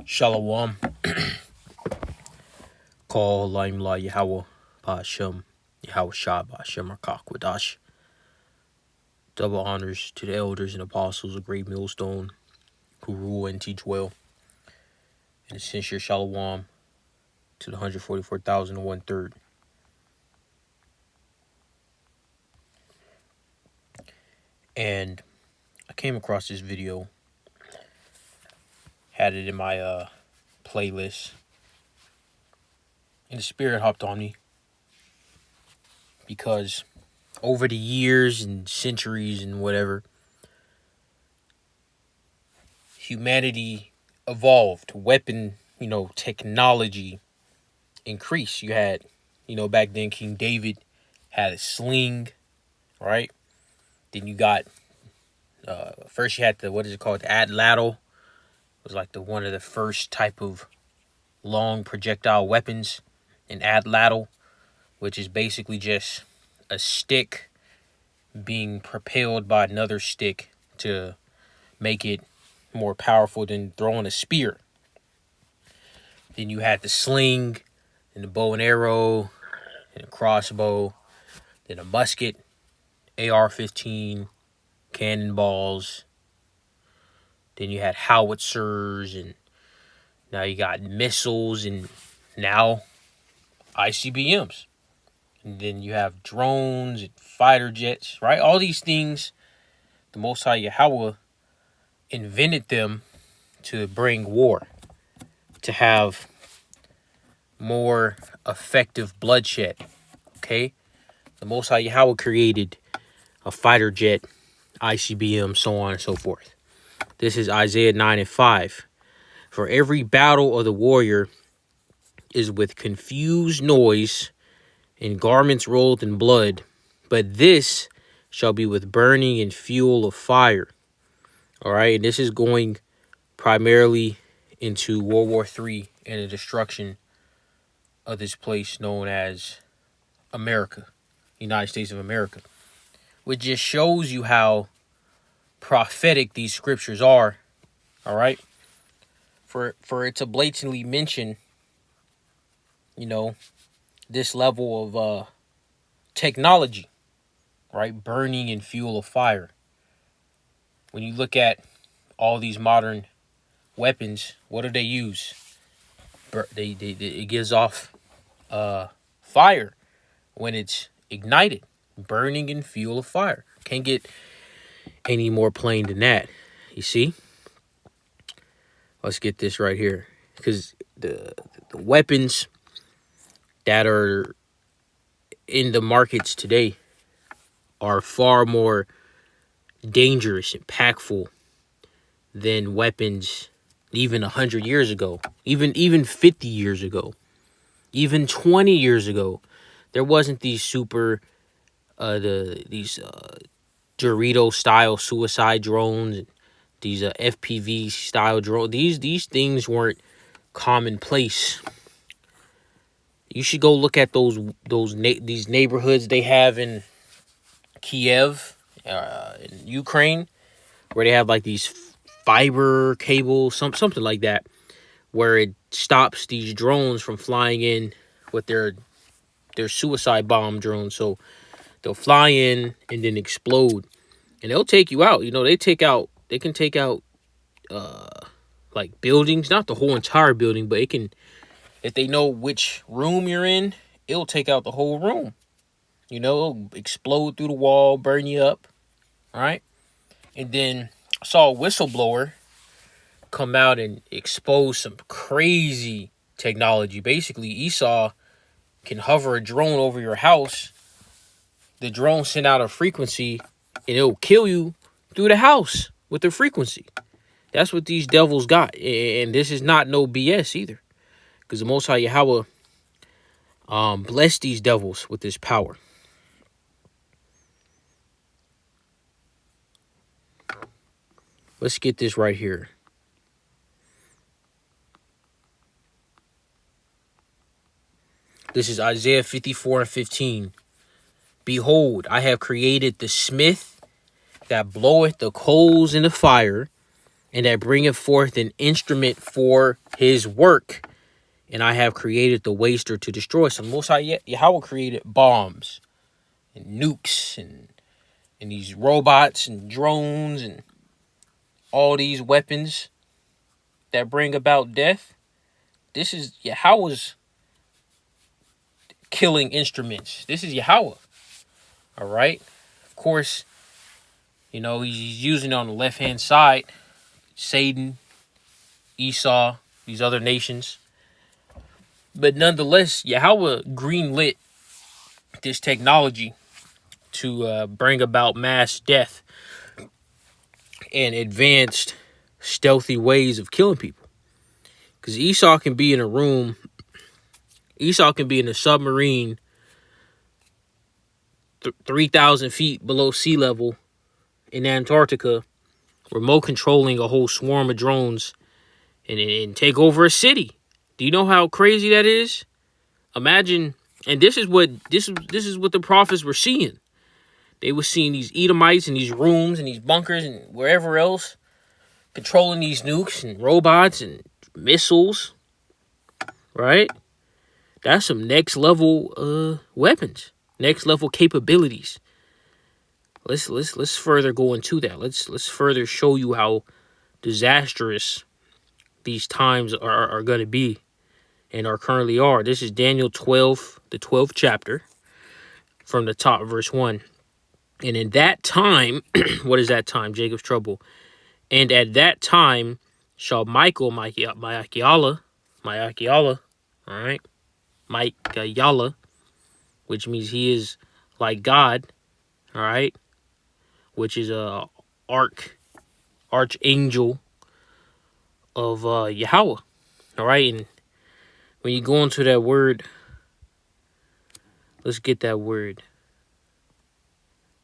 Shalom. Call Laim La Yahweh Ba'Shem Yahweh Shah Ba'Shem Arkakwadash. Double honors to the elders and apostles of Great Millstone who rule and teach well. And sincere Shalom to the 144,001 third. And I came across this video, had it in my playlist, and the spirit hopped on me because over the years and centuries and whatever, humanity evolved, weapon, technology increased. You had, back then King David had a sling, right? Then you got, first you had the, what is it called? The atlatl. It was like one of the first type of long projectile weapons, an atlatl, which is basically just a stick being propelled by another stick to make it more powerful than throwing a spear. Then you had the sling and the bow and arrow and a crossbow, then a musket, AR-15, cannonballs. Then you had howitzers, and now you got missiles, and now ICBMs. And then you have drones and fighter jets, right? All these things, the Most High Yahweh invented them to bring war, to have more effective bloodshed, okay? The Most High Yahweh created a fighter jet, ICBM, so on and so forth. This is Isaiah 9:5. For every battle of the warrior is with confused noise and garments rolled in blood, but this shall be with burning and fuel of fire. All right, and this is going primarily into World War III and the destruction of this place known as America, United States of America, which just shows you how prophetic these scriptures are. All right, for it to blatantly mention, this level of technology, right? Burning and fuel of fire. When you look at all these modern weapons, what do they use? It gives off fire when it's ignited. Burning and fuel of fire. Can't get any more plain than that. You see? Let's get this right here. Because the weapons that are in the markets today are far more dangerous, impactful than weapons even 100 years ago, even 50 years ago, even 20 years ago. There wasn't these Dorito style suicide drones, and these FPV style drones. These things weren't commonplace. You should go look at these neighborhoods they have in Kiev, in Ukraine, where they have like these fiber cables, something like that, where it stops these drones from flying in with their suicide bomb drones. So they'll fly in and then explode, and they'll take you out. They can take out like buildings, not the whole entire building, but it can, if they know which room you're in, it'll take out the whole room. It'll explode through the wall, burn you up. All right. And then I saw a whistleblower come out and expose some crazy technology. Basically, Esau can hover a drone over your house. The drone send out a frequency, and it'll kill you through the house with the frequency. That's what these devils got. And this is not no BS either, because the Most High Yahweh blessed these devils with this power. Let's get this right here. This is Isaiah 54:15. Behold, I have created the smith that bloweth the coals in the fire, and that bringeth forth an instrument for his work. And I have created the waster to destroy. So Most High Yahweh created bombs and nukes and these robots and drones and all these weapons that bring about death. This is Yahweh's killing instruments. This is Yahweh. All right. Of course, he's using it on the left hand side. Satan, Esau, these other nations. But nonetheless, Yahweh greenlit this technology to bring about mass death and advanced stealthy ways of killing people. Because Esau can be in a room, Esau can be in a submarine 3,000 feet below sea level in Antarctica, remote controlling a whole swarm of drones and take over a city. Do you know how crazy that is? Imagine, and this is what the prophets were seeing. They were seeing these Edomites in these rooms and these bunkers and wherever else, controlling these nukes and robots and missiles. Right? That's some next level weapons, next level capabilities. Let's further go into that. Let's further show you how disastrous these times are going to be and are currently are. This is Daniel 12, the 12th chapter, from the top, verse 1. And in that time, what is that time? Jacob's trouble. And at that time shall Michael, Ma'akiala, all right, Ma'akiala, which means he is like God, all right, which is a archangel of Yahweh, all right. And when you go into that word, let's get that word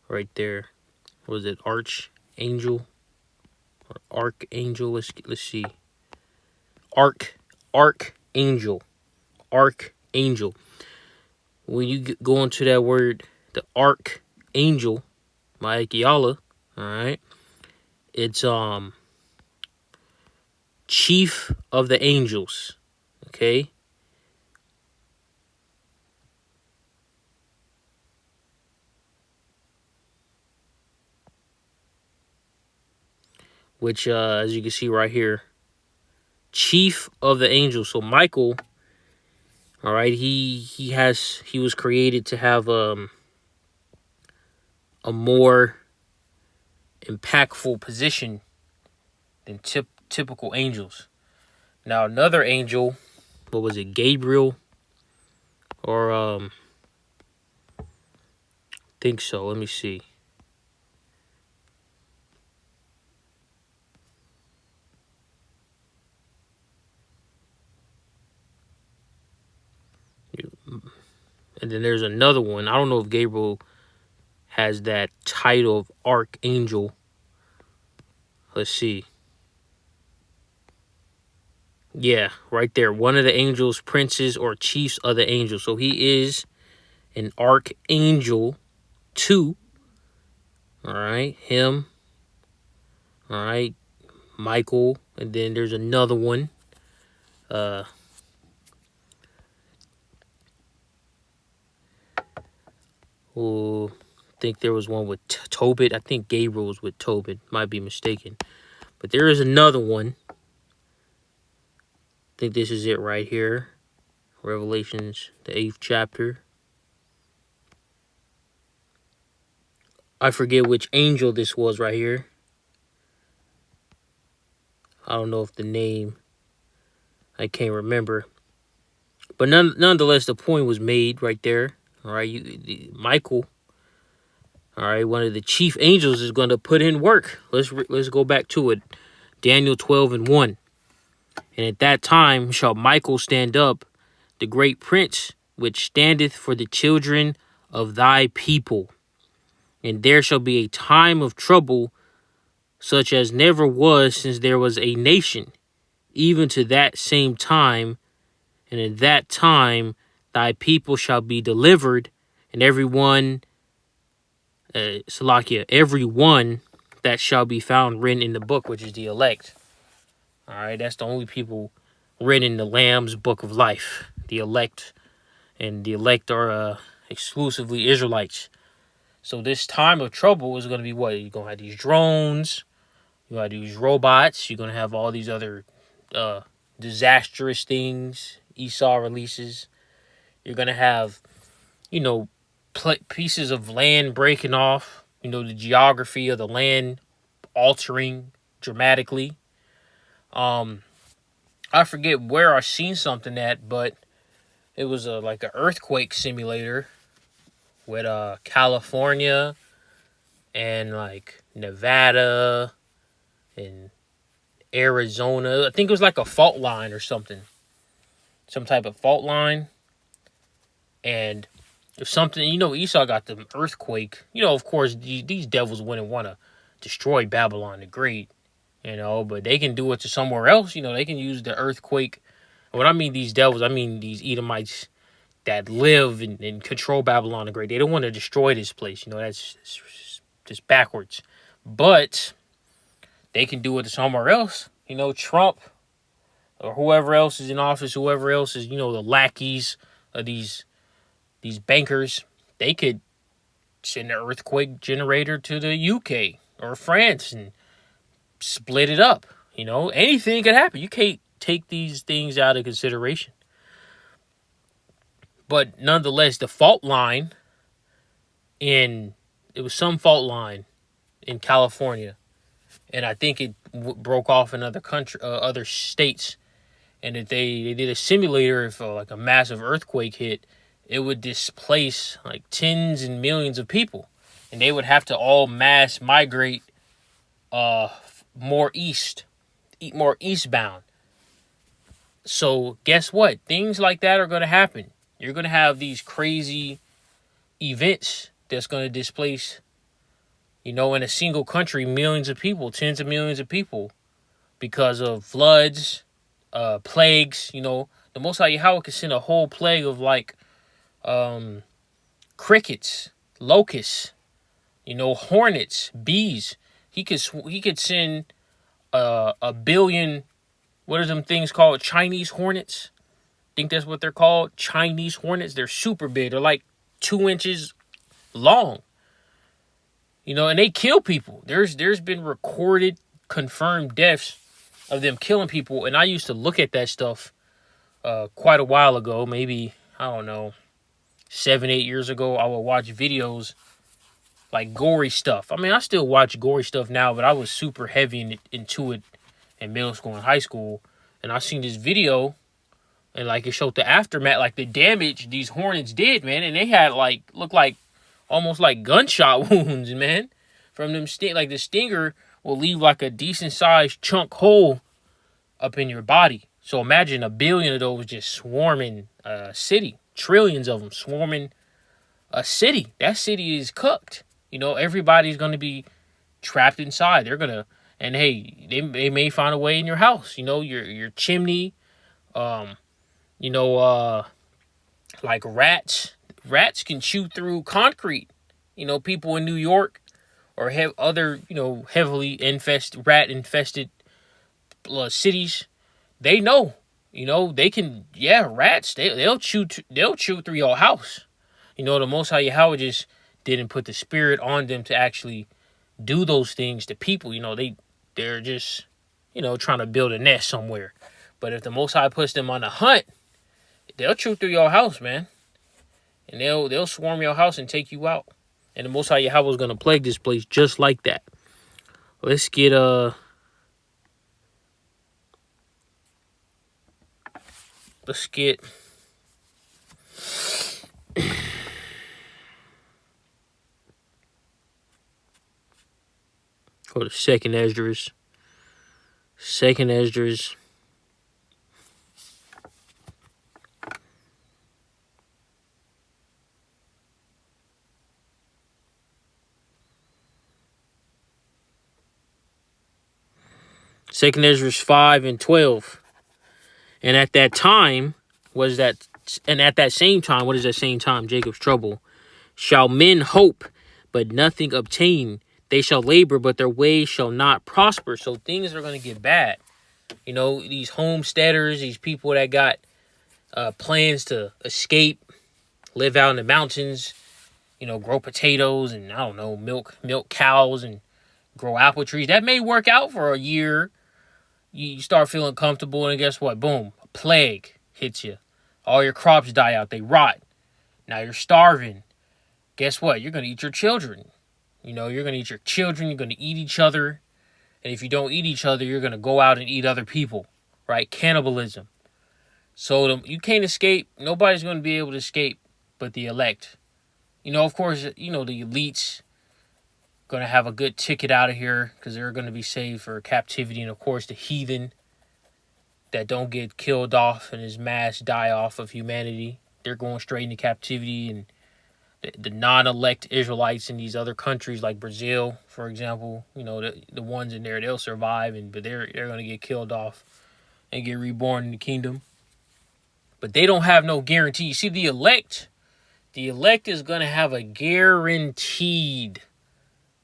right there. Was it archangel or archangel? Let's see. Archangel. When you go into that word, the archangel, Ma'akiala, all right, it's chief of the angels, okay. Which, as you can see right here, chief of the angels. So Michael, all right, he was created to have a more impactful position than typical angels. Now another angel, what was it, Gabriel, or I think so. Let me see. And then there's another one. I don't know if Gabriel has that title of archangel. Let's see. Yeah, right there. One of the angels, princes, or chiefs of the angels. So he is an archangel too. All right, him. All right, Michael. And then there's another one. I think there was one with Tobit. I think Gabriel was with Tobit. Might be mistaken. But there is another one. I think this is it right here. Revelations, the 8th chapter. I forget which angel this was right here. I don't know if the name, I can't remember. But nonetheless, the point was made right there. All right, Michael, all right, one of the chief angels is going to put in work. Let's go back to it. Daniel 12 and 1. And at that time shall Michael stand up, the great prince, which standeth for the children of thy people. And there shall be a time of trouble, such as never was since there was a nation, even to that same time. And in that time thy people shall be delivered, and every one that shall be found written in the book, which is the elect. All right, that's the only people written in the Lamb's Book of Life, the elect, and the elect are exclusively Israelites. So this time of trouble is going to be what? You're going to have these drones, you're going to have these robots, you're going to have all these other uh, disastrous things, Esau releases. You're going to have, you know, pieces of land breaking off, the geography of the land altering dramatically. I forget where I seen something at, but it was like an earthquake simulator with California and like Nevada and Arizona. I think it was like a fault line or something, some type of fault line. And if something, Esau got the earthquake. Of course, these devils wouldn't want to destroy Babylon the Great, but they can do it to somewhere else. They can use the earthquake. When I mean these devils, I mean these Edomites that live and control Babylon the Great. They don't want to destroy this place. That's just backwards. But they can do it to somewhere else. Trump or whoever else is in office, whoever else is, the lackeys of these bankers, they could send an earthquake generator to the UK or France and split it up. Anything could happen. You can't take these things out of consideration. But nonetheless, the fault line it was some fault line in California, and I think it broke off in other states. And if they did a simulator, if like a massive earthquake hit, it would displace like tens and millions of people, and they would have to all mass migrate more eastbound. So guess what? Things like that are going to happen. You're going to have these crazy events that's going to displace, in a single country, millions of people, tens of millions of people, because of floods, plagues. The Most High Yahweh could send a whole plague of like crickets, locusts, hornets, bees. He could send a billion. What are them things called? Chinese hornets. I think that's what they're called. Chinese hornets. They're super big. They're like 2 inches long. And they kill people. There's been recorded, confirmed deaths of them killing people. And I used to look at that stuff quite a while ago. Maybe, I don't know, 7-8 years ago. I would watch videos like gory stuff. I mean, I still watch gory stuff now, but I was super heavy into it in middle school and high school. And I seen this video, and like it showed the aftermath, like the damage these hornets did, man. And they had looked like almost like gunshot wounds, man, from them like the stinger will leave like a decent sized chunk hole up in your body. So imagine 1 billion of those just swarming a city, trillions of them swarming a city. That city is cooked. Everybody's going to be trapped inside. They're going to, and hey, they may find a way in your house, your chimney, like rats. Rats can chew through concrete. People in New York or have other, heavily rat-infested cities, they know, they can, rats, they'll chew through your house. The Most High Yahweh just didn't put the spirit on them to actually do those things to people. They're just, trying to build a nest somewhere. But if the Most High puts them on a hunt, they'll chew through your house, man. And they'll swarm your house and take you out. And the Most High Yahweh is going to plague this place just like that. Let's get go to Second Esdras. Second Esdras. Second Esdras 5 and 12. And at that time, what is that same time, Jacob's trouble, shall men hope, but nothing obtain. They shall labor, but their ways shall not prosper. So things are going to get bad. You know, these homesteaders, these people that got plans to escape, live out in the mountains, you know, grow potatoes and I don't know, milk cows and grow apple trees. That may work out for a year. You start feeling comfortable, and guess what? Boom, a plague hits you. All your crops die out, they rot. Now you're starving. Guess what? You're gonna eat your children. You know, you're gonna eat your children. You're gonna eat each other. And if you don't eat each other, you're gonna go out and eat other people, right? Cannibalism. So you can't escape. Nobody's gonna be able to escape, but the elect. You know, of course, you know the elites gonna have a good ticket out of here because they're gonna be saved for captivity, and of course the heathen that don't get killed off and is mass die off of humanity, they're going straight into captivity, and the non-elect Israelites in these other countries like Brazil, for example, you know, the ones in there, they'll survive, but they're gonna get killed off and get reborn in the kingdom. But they don't have no guarantee. You see, the elect is gonna have a guaranteed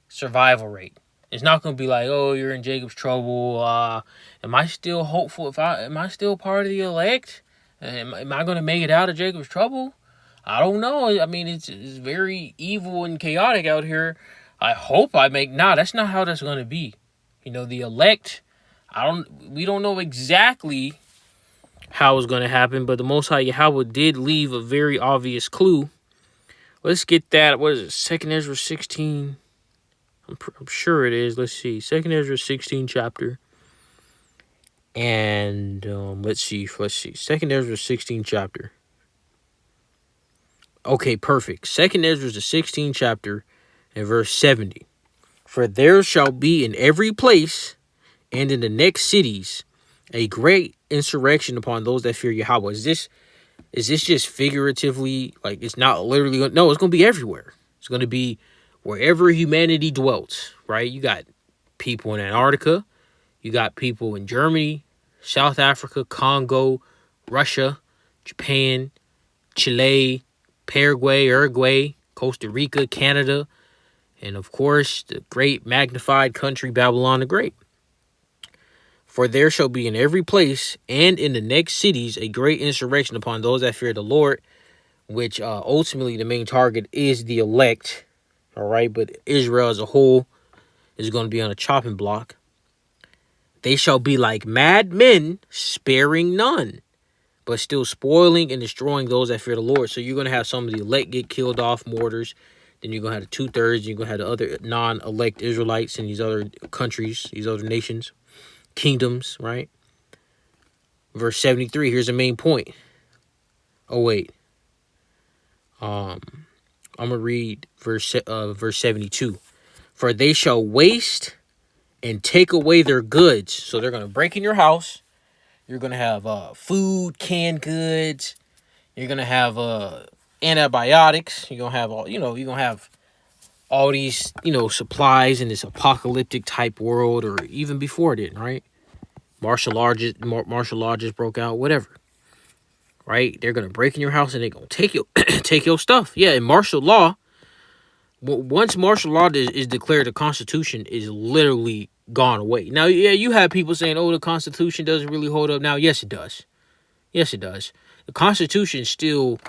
survival rate. It's not gonna be like, oh, you're in Jacob's trouble. Am I still hopeful? Am I still part of the elect? Am I gonna make it out of Jacob's trouble? I don't know. I mean, it's very evil and chaotic out here. I hope I make. Nah, that's not how that's gonna be. You know, the elect. We don't know exactly how it's gonna happen, but the Most High Yahweh did leave a very obvious clue. Let's get that. What is it? 2nd Ezra 16. I'm sure it is. Let's see. 2nd Ezra 16 chapter. And let's see. 2nd Ezra 16 chapter. Okay, perfect. 2nd Ezra the 16th chapter and verse 70. For there shall be in every place and in the next cities a great insurrection upon those that fear Yahweh. Is this just figuratively? Like, it's not literally. No, it's going to be everywhere. It's going to be wherever humanity dwells, right? You got people in Antarctica. You got people in Germany, South Africa, Congo, Russia, Japan, Chile, Paraguay, Uruguay, Costa Rica, Canada, and of course, the great magnified country Babylon the Great. For there shall be in every place and in the next cities a great insurrection upon those that fear the Lord, which ultimately the main target is the elect, all right? But Israel as a whole is going to be on a chopping block. They shall be like mad men, sparing none, but still spoiling and destroying those that fear the Lord. So you're going to have some of the elect get killed off, martyrs. Then you're going to have the 2/3. You're going to have the other non-elect Israelites in these other countries, these other nations, kingdoms, right? Verse 73, here's the main point. Oh, wait. I'm going to read verse 72. For they shall waste and take away their goods. So they're going to break in your house. You're going to have food, canned goods. You're going to have antibiotics. You're going to have you're going to have all these, supplies in this apocalyptic type world, or even before it did, right? Martial law just broke out, whatever. Right? They're going to break in your house and they're going to take your stuff. Yeah, in martial law, once martial law is declared, the Constitution is literally gone away. Now, yeah, you have people saying, oh, the Constitution doesn't really hold up now. Yes, it does. Yes, it does. The Constitution still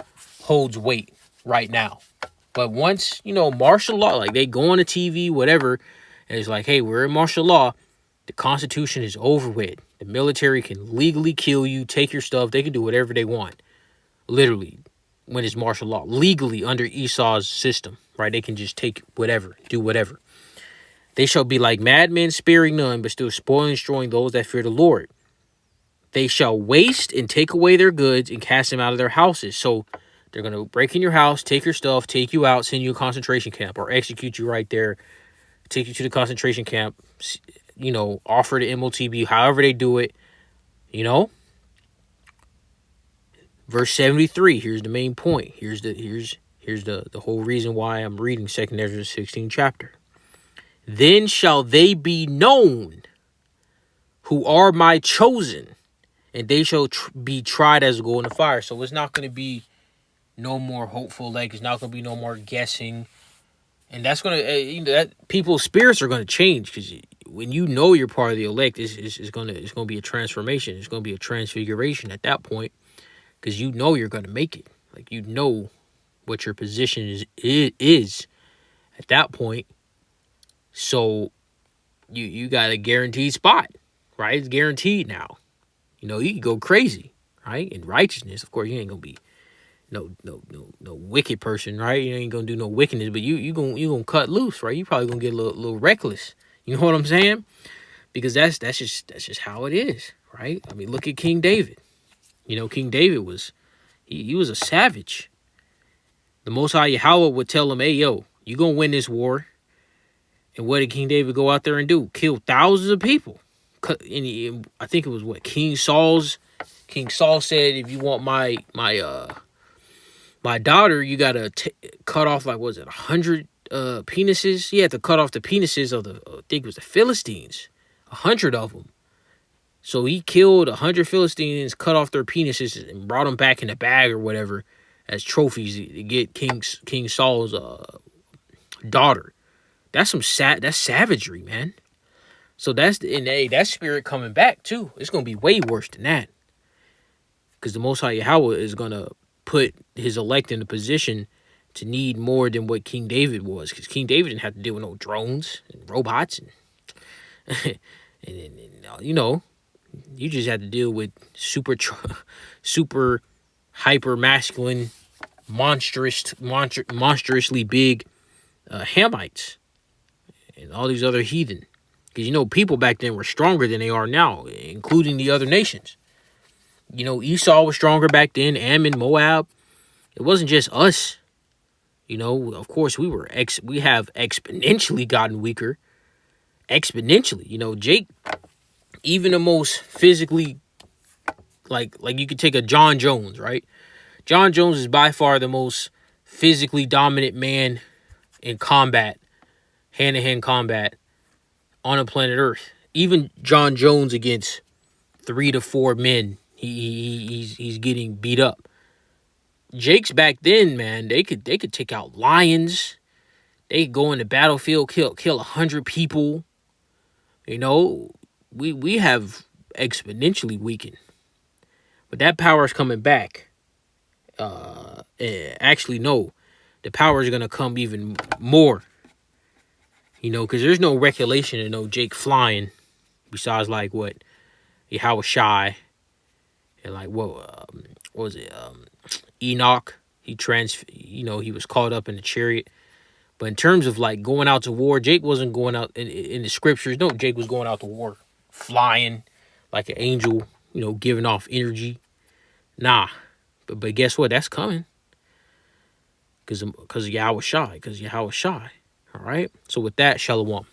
holds weight right now. But once, martial law, like they go on the TV, whatever, and it's like, hey, we're in martial law, the Constitution is over with. The military can legally kill you, take your stuff. They can do whatever they want. Literally, when it's martial law. Legally, under Esau's system, right? They can just take whatever, do whatever. They shall be like madmen, sparing none, but still spoiling and destroying those that fear the Lord. They shall waste and take away their goods and cast them out of their houses. So they're going to break in your house, take your stuff, take you out, send you a concentration camp, or execute you right there, take you to the concentration camp, offer the MOTB, however they do it, Verse 73, here's the main point. Here's the whole reason why I'm reading 2nd Ezra 16 chapter. Then shall they be known who are my chosen, and they shall be tried as gold in the fire. So it's not going to be no more hopeful. Like, it's not going to be no more guessing. And that's going to, that people's spirits are going to change, because when you know you're part of the elect, it's gonna be a transformation. It's gonna be a transfiguration at that point, because you know you're gonna make it. Like, you know what your position is at that point. So you got a guaranteed spot, right? It's guaranteed now. You know, you can go crazy, right? In righteousness, of course, you ain't gonna be no wicked person, right? You ain't gonna do no wickedness, but you gonna cut loose, right? You probably gonna get a little reckless. You know what I'm saying? Because that's just how it is, right? I mean, look at King David. You know, King David was he was a savage. The Most High Yahweh would tell him, "Hey, yo, you gonna win this war." And what did King David go out there and do? Kill thousands of people. I think it was what King Saul said, "If you want my daughter, you gotta cut off, like, was it 100 penises? He had to cut off the penises of I think it was the Philistines, 100 of them. So he killed 100 Philistines, cut off their penises, and brought them back in a bag or whatever as trophies to get King Saul's daughter. That's that's savagery, man. So that's that spirit coming back too. It's gonna be way worse than that, because the Most High Yahweh is gonna put his elect in a position to need more than what King David was, because King David didn't have to deal with no drones and robots and you know, you just had to deal with super hyper masculine, monstrously big Hamites and all these other heathen. Because, you know, people back then were stronger than they are now, including the other nations. You know, Esau was stronger back then, Ammon, Moab. It wasn't just us. You know, of course, we have exponentially gotten weaker. Exponentially. You know, Jake, even the most physically, like you could take a John Jones, right? John Jones is by far the most physically dominant man in combat, hand-to-hand combat on a planet Earth. Even John Jones against 3 to 4 men, he's getting beat up. Jake's back then, man, they could take out lions. They could go in the battlefield, kill 100 people. You know, we have exponentially weakened, but that power is coming back. Actually, no, the power is gonna come even more. You know, because there's no recollection of no Jake flying, besides like what Yahweh Shai and like what was it? Enoch. He was caught up in the chariot. But in terms of like going out to war, Jake wasn't going out in the scriptures. No, Jake was going out to war flying like an angel, you know, giving off energy. Nah. But guess what? That's coming. Because of Yahweh Shai. All right. So with that, Shalom.